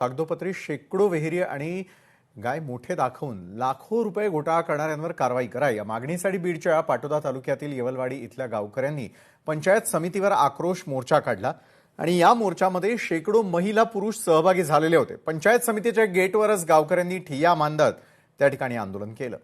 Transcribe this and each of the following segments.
कागदोपत्री शेकडो विहिरी आणि गाय मोठे दाखवून लाखो रुपये घोटाळा करणाऱ्यांवर कारवाई करा या मागणीसाठी बीडच्या पाटोदा तालुक्यातील येवलवाडी इथल्या गावकऱ्यांनी पंचायत समितीवर आक्रोश मोर्चा काढला आणि या मोर्चामध्ये शेकडो महिला पुरुष सहभागी झालेले होते। पंचायत समितीच्या गेटवरच गावकऱ्यांनी ठिय्या मांडत त्या ठिकाणी आंदोलन केलं।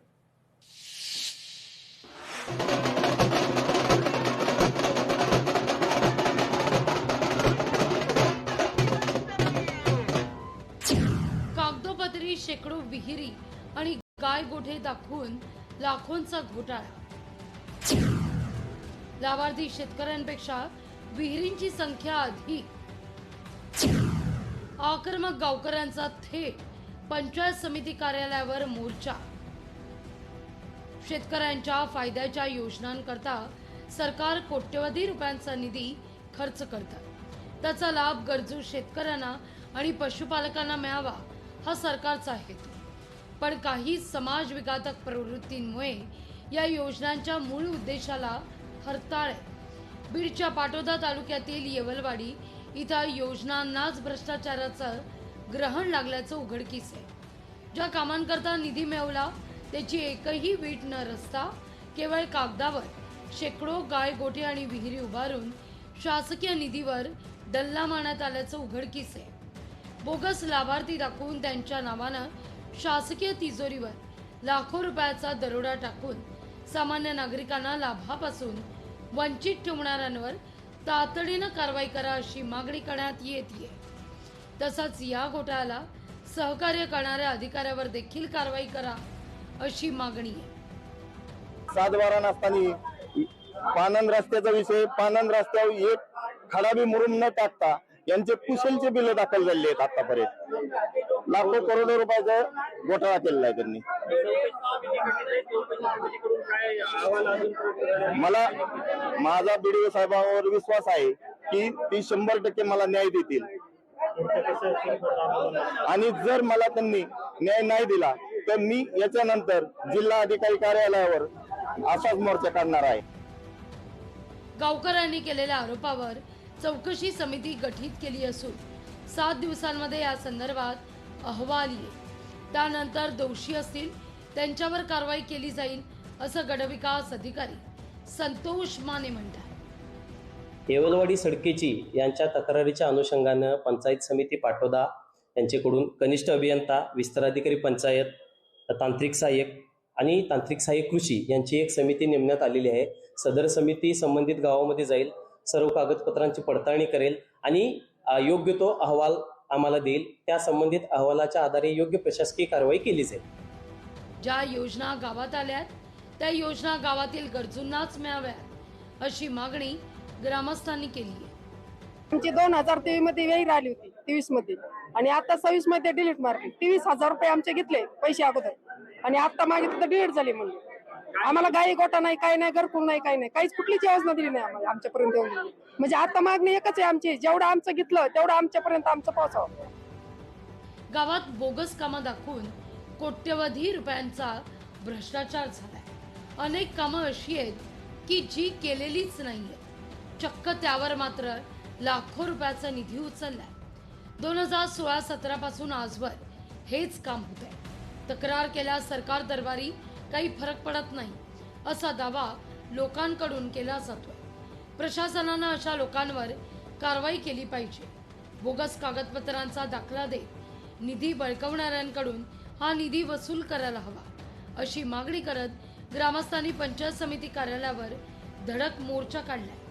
कागदोपत्री शेकडो विहिरी आणि गाय गोठे दाखवून लाखोंचा घोटाळा। लाभार्थी शेतकऱ्यांपेक्षा विहिरींची संख्या अधिक। आक्रमक गावकऱ्यांचा थेट पंचायत समिती कार्यालयावर मोर्चा। शेतकऱ्यांच्या फायद्याच्या योजनांकरता सरकार कोट्यवधी रुपयांचा निधी खर्च करतं। त्याचा लाभ गरजू शेतकऱ्यांना आणि पशुपालकांना मिळावा हा सरकारचा हेतू। पण काही समाज विघातक प्रवृत्तींमुळे या योजनांच्या मूळ उद्देशाला हरताळ आहे। बीडच्या पाटोदा तालुक्यातील येवलवाडी इथं योजनांनाच भ्रष्टाचाराचं ग्रहण लागल्याचं उघडकीस आहे। ज्या कामांकरता निधी मिळवला त्याची एकही वीट न रचता केवळ कागदावर शेकडो गाय गोठे आणि विहिरी उभारून शासकीय निधीवर डल्ला मारण्यात आल्याचं उघडकीस आहे। बोगस लाभार्थी दाखवून त्यांच्या नावानं शासकीय तिजोरीवर लाखो रुपयाचा दरोडा टाकून सामान्य नागरिकांना लाभापासून वंचित ठेवणाऱ्यांवर तातडीनं कारवाई करा अशी मागणी करण्यात येते। तसंच या घोटाळ्याला सहकार्य करणाऱ्या अधिकाऱ्यावर देखील कारवाई करा अशी मागणी आहे। 7-12 नसताना पानंद रस्त्याचा विषय, पानंद रस्त्यावर एक खडा बी मुरुम न टाकता यांचे कुशलचे बिल दाखल झाले आहेत। आतापर्यंत लाखो करोडो रुपयाचा घोटाळा केलेला आहे त्यांनी। मला माझा बीडीओ साहेबांवर विश्वास आहे की ती 100% मला न्याय देतील आणि जर मला त्यांनी न्याय नाही दिला तर मी याच्यानंतर जिल्हा अधिकारी कार्यालयावर असाच मोर्चा काढणार आहे। गावकऱ्यांनी केलेल्या आरोपावर चौकशी समिती गठीत केली असून 7 दिवसांमध्ये या संदर्भात अहवाल येईल। त्यानंतर दोषी असतील त्यांच्यावर कारवाई केली जाईल असं गटविकास अधिकारी संतोष माने म्हणतात। येवलवाडी सडकेची यांच्या तक्रारीच्या अनुषंगानं पंचायत समिती पाटोदा यांच्याकडून कनिष्ठ अभियंता, विस्ताराधिकारी पंचायत, तांत्रिक सहाय्यक आणि तांत्रिक सहाय्यक कृषी यांची एक समिती नेमण्यात आलेली आहे। सदर समिती संबंधित गावामध्ये जाईल, सर्व कागदपत्रांची पडताळणी करेल आणि योग्य तो अहवाल आम्हाला देईल। त्या संबंधित अहवालाच्या आधारे योग्य प्रशासकीय कारवाई केली जाईल। ज्या योजना गावात आल्यात त्या योजना गावातील गरजूंनाच मिळाव्यात अशी मागणी ग्रामस्थांनी केली आहे। आमची 2023 मध्ये विहीर आली होती, 23 मध्ये, आणि आता 26 मध्ये डिलीट मारली। 23,000 रुपये आमचे घेतले पैसे अगोदर आणि आता मागितलं तर डिलीट झाली। म्हणजे आम्हाला गाई गोटा नाही, काही नाही, घरकुल नाही, काही नाही, काहीच कुठलीच योजना दिली नाही आम्हाला आमच्यापर्यंत येऊन। म्हणजे आता मागणी एकच आहे आमची, जेवढं आमचं घेतलं तेवढं आमच्यापर्यंत आमचं पोहोचावं। गावात बोगस कामं दाखवून कोट्यवधी रुपयांचा भ्रष्टाचार झालाय। अनेक कामं अशी आहेत की जी केलेलीच नाहीये, चक्क त्यावर मात्र लाखो रुपयाचा निधी उचललाय। 2016-17 पासून आजवर हेच काम होतंय। तक्रार केल्यास सरकार दरबारी काही फरक पडत नाही असा दावा लोकांकडून केला जातोय। प्रशासनानं अशा लोकांवर कारवाई केली पाहिजे। बोगस कागदपत्रांचा दाखला देत निधी बळकवणाऱ्यांकडून हा निधी वसूल करायला हवा अशी मागणी करत ग्रामस्थांनी पंचायत समिती कार्यालयावर धडक मोर्चा काढलाय।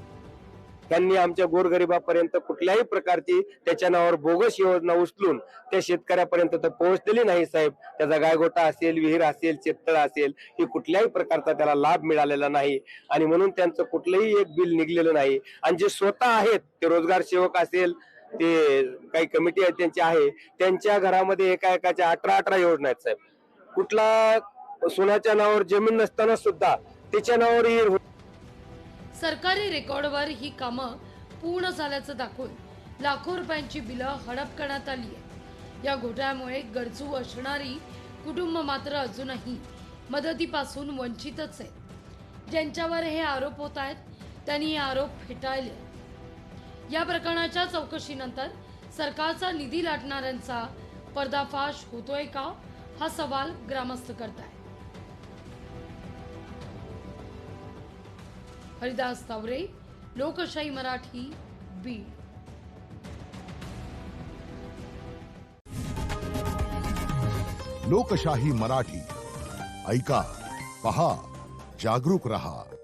त्यांनी आमच्या गोरगरिबापर्यंत कुठल्याही प्रकारची त्याच्या नावावर बोगस योजना उचलून त्या शेतकऱ्यापर्यंत तर पोहोचलेली नाही साहेब। त्याचा गायगोटा असेल, विहीर असेल, शेततळ असेल, ही कुठल्याही प्रकारचा त्याला लाभ मिळालेला नाही आणि म्हणून त्यांचं कुठलंही एक बिल निघलेलं नाही। आणि जे स्वतः आहेत ते रोजगार सेवक असेल, ते काही कमिटी आहेत त्यांची आहे, त्यांच्या घरामध्ये एकाच्या 18 योजना आहेत साहेब। कुठला सोन्याच्या नावावर जमीन नसताना सुद्धा त्याच्या नावावर विहीर। सरकारी रेकॉर्डवर ही कामं पूर्ण झाल्याचं दाखवून लाखो रुपयांची बिलं हडप करण्यात आली आहे। या घोटाळ्यामुळे गरजू असणारी कुटुंब मात्र अजूनही मदतीपासून वंचितच आहेत। ज्यांच्यावर हे आरोप होत आहेत त्यांनी हे आरोप फेटाळले। या प्रकरणाच्या चौकशीनंतर सरकारचा निधी लाटणाऱ्यांचा पर्दाफाश होतोय का, हा सवाल ग्रामस्थ करताय. हरिदास तावरे, लोकशाही मराठी, बीड. लोकशाही मराठी ऐका, पहा, जागरूक रहा.